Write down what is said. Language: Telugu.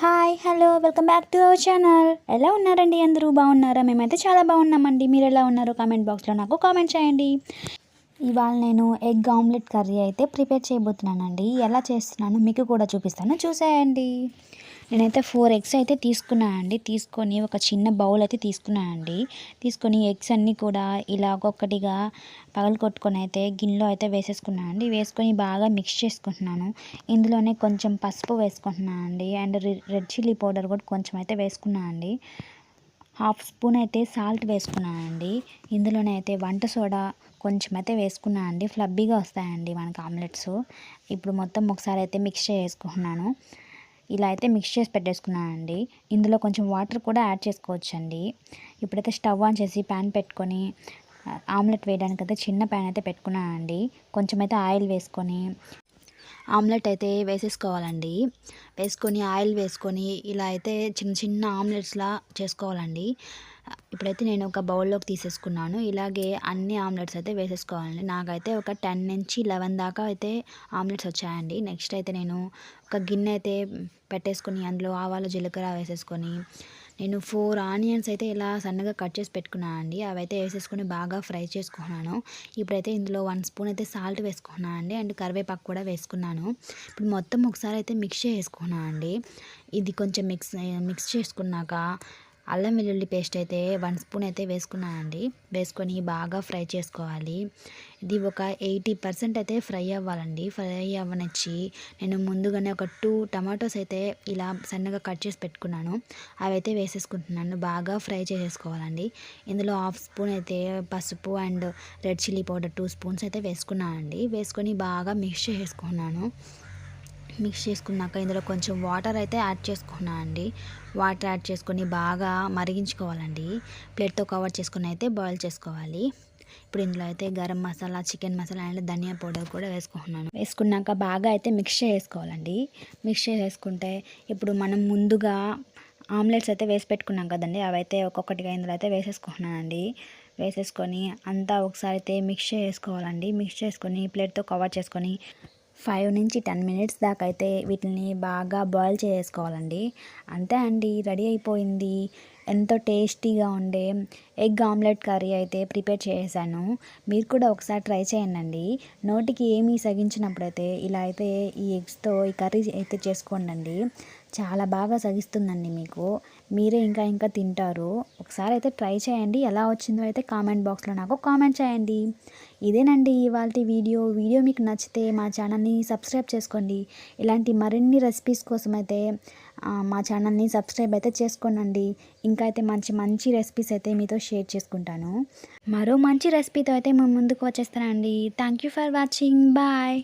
Hi hello welcome back to our channel. ఎలా ఉన్నారండి? అందరూ బాగున్నారా? మేమైతే చాలా బాగున్నామండి. మీరు ఎలా ఉన్నారో కామెంట్ బాక్స్లో నాకు కామెంట్ చేయండి. ఇవాళ నేను ఎగ్ ఆమ్లెట్ కర్రీ అయితే ప్రిపేర్ చేయబోతున్నానండి. ఎలా చేస్తున్నానో మీకు కూడా చూపిస్తాను, చూసేయండి. నేనైతే 4 ఎగ్స్ అయితే తీసుకున్నానండి. తీసుకొని ఒక చిన్న బౌల్ అయితే తీసుకున్నానండి. తీసుకొని ఎగ్స్ అన్నీ కూడా ఇలా ఒక్కొక్కటిగా పగలగొట్టుకొని అయితే గిన్నెలో అయితే వేసేసుకున్నానండి. వేసుకొని బాగా మిక్స్ చేసుకుంటున్నాను. ఇందులోనే కొంచెం పసుపు వేసుకుంటున్నానండి. అండ్ రెడ్ చిల్లీ పౌడర్ కూడా కొంచెం అయితే వేసుకున్నానండి. హాఫ్ స్పూన్ అయితే సాల్ట్ వేసుకున్నానండి. ఇందులోనే అయితే వంట సోడా కొంచెం అయితే వేసుకున్నానండి. ఫ్లబ్బీగా వస్తాయండి మనకి ఆమ్లెట్స్. ఇప్పుడు మొత్తం ఒకసారి అయితే మిక్స్ చేసుకుంటున్నాను. ఇలా అయితే మిక్స్ చేసి పెట్టేసుకున్నానండి. ఇందులో కొంచెం వాటర్ కూడా యాడ్ చేసుకోవచ్చండి. ఇప్పుడైతే స్టవ్ ఆన్ చేసి ప్యాన్ పెట్టుకొని ఆమ్లెట్ వేయడానికి అయితే చిన్న ప్యాన్ అయితే పెట్టుకున్నానండి. కొంచెం అయితే ఆయిల్ వేసుకొని ఆమ్లెట్ అయితే వేసేసుకోవాలండి. వేసుకొని ఆయిల్ వేసుకొని ఇలా అయితే చిన్న చిన్న ఆమ్లెట్స్లా చేసుకోవాలండి. ఇప్పుడైతే నేను ఒక బౌల్లోకి తీసేసుకున్నాను. ఇలాగే అన్ని ఆమ్లెట్స్ అయితే వేసేసుకోవాలండి. నాకైతే ఒక 10 నుంచి 11 దాకా అయితే ఆమ్లెట్స్ వచ్చాయండి. నెక్స్ట్ అయితే నేను ఒక గిన్నె అయితే పెట్టేసుకొని అందులో ఆవాలు జీలకర్ర వేసేసుకొని నేను 4 ఆనియన్స్ అయితే ఇలా సన్నగా కట్ చేసి పెట్టుకున్నానండి. అవైతే వేసేసుకొని బాగా ఫ్రై చేసుకున్నాను. ఇప్పుడైతే ఇందులో 1 స్పూన్ అయితే సాల్ట్ వేసుకున్నానండి. అండ్ కరివేపాకు కూడా వేసుకున్నాను. ఇప్పుడు మొత్తం ఒకసారి అయితే మిక్స్ చేసుకున్నానండి. ఇది కొంచెం మిక్స్ చేసుకున్నాక అల్లం వెల్లుల్లి పేస్ట్ అయితే 1 స్పూన్ అయితే వేసుకున్నానండి. వేసుకొని బాగా ఫ్రై చేసుకోవాలి. ఇది ఒక 80% అయితే ఫ్రై అవ్వాలండి. ఫ్రై అవ్వనిచ్చి నేను ముందుగానే ఒక 2 టమాటోస్ అయితే ఇలా సన్నగా కట్ చేసి పెట్టుకున్నాను. అవైతే వేసేసుకుంటున్నాను. బాగా ఫ్రై చేసేసుకోవాలండి. ఇందులో హాఫ్ స్పూన్ అయితే పసుపు and red chilli powder 2 spoons అయితే వేసుకున్నానండి. వేసుకొని బాగా మిక్స్ చేసుకున్నాను. మిక్స్ చేసుకున్నాక ఇందులో కొంచెం వాటర్ అయితే యాడ్ చేసుకున్నాను అండి. వాటర్ యాడ్ చేసుకొని బాగా మరిగించుకోవాలండి. ప్లేట్తో కవర్ చేసుకొని అయితే బాయిల్ చేసుకోవాలి. ఇప్పుడు ఇందులో అయితే గరం మసాలా, చికెన్ మసాలా అండ్ ధనియా పౌడర్ కూడా వేసుకుంటున్నాను. వేసుకున్నాక బాగా అయితే మిక్స్ చేసుకోవాలండి. మిక్స్ చేసుకుంటే ఇప్పుడు మనం ముందుగా ఆమ్లెట్స్ అయితే వేసి పెట్టుకున్నాం కదండి, అవైతే ఒక్కొక్కటిగా ఇందులో అయితే వేసేసుకుంటున్నానండి. వేసేసుకొని అంతా ఒకసారి అయితే మిక్స్ చేసుకోవాలండి. మిక్స్ చేసుకొని ప్లేట్తో కవర్ చేసుకొని 5 నుంచి 10 మినిట్స్ దాకా అయితే వీటిని బాగా బాయిల్ చేసుకోవాలండి. అంతే అండి, రెడీ అయిపోయింది. ఎంతో టేస్టీగా ఉండే ఎగ్ ఆమ్లెట్ కర్రీ అయితే ప్రిపేర్ చేశాను. మీరు కూడా ఒకసారి ట్రై చేయండి. నోటికి ఏమీ సగించినప్పుడైతే ఇలా అయితే ఈ ఎగ్స్తో ఈ కర్రీ అయితే చేసుకోండి. చాలా బాగా సగిస్తుందండి మీకు. మీరే ఇంకా ఇంకా తింటారు. ఒకసారి అయితే ట్రై చేయండి. ఎలా వచ్చిందో అయితే కామెంట్ బాక్స్లో నాకు కామెంట్ చేయండి. ఇదేనండి ఇవాల్టి వీడియో. వీడియో మీకు నచ్చితే మా ఛానల్ని సబ్స్క్రైబ్ చేసుకోండి. ఇలాంటి మరిన్ని రెసిపీస్ కోసం అయితే మా ఛానల్ని సబ్స్క్రైబ్ అయితే చేసుకోండి. ఇంకా అయితే మంచి మంచి రెసిపీస్ అయితే మీతో షేర్ చేసుకుంటాను. మరో మంచి రెసిపీతో అయితే మేము ముందుకు వచ్చేస్తానండి. Thank you for watching. Bye.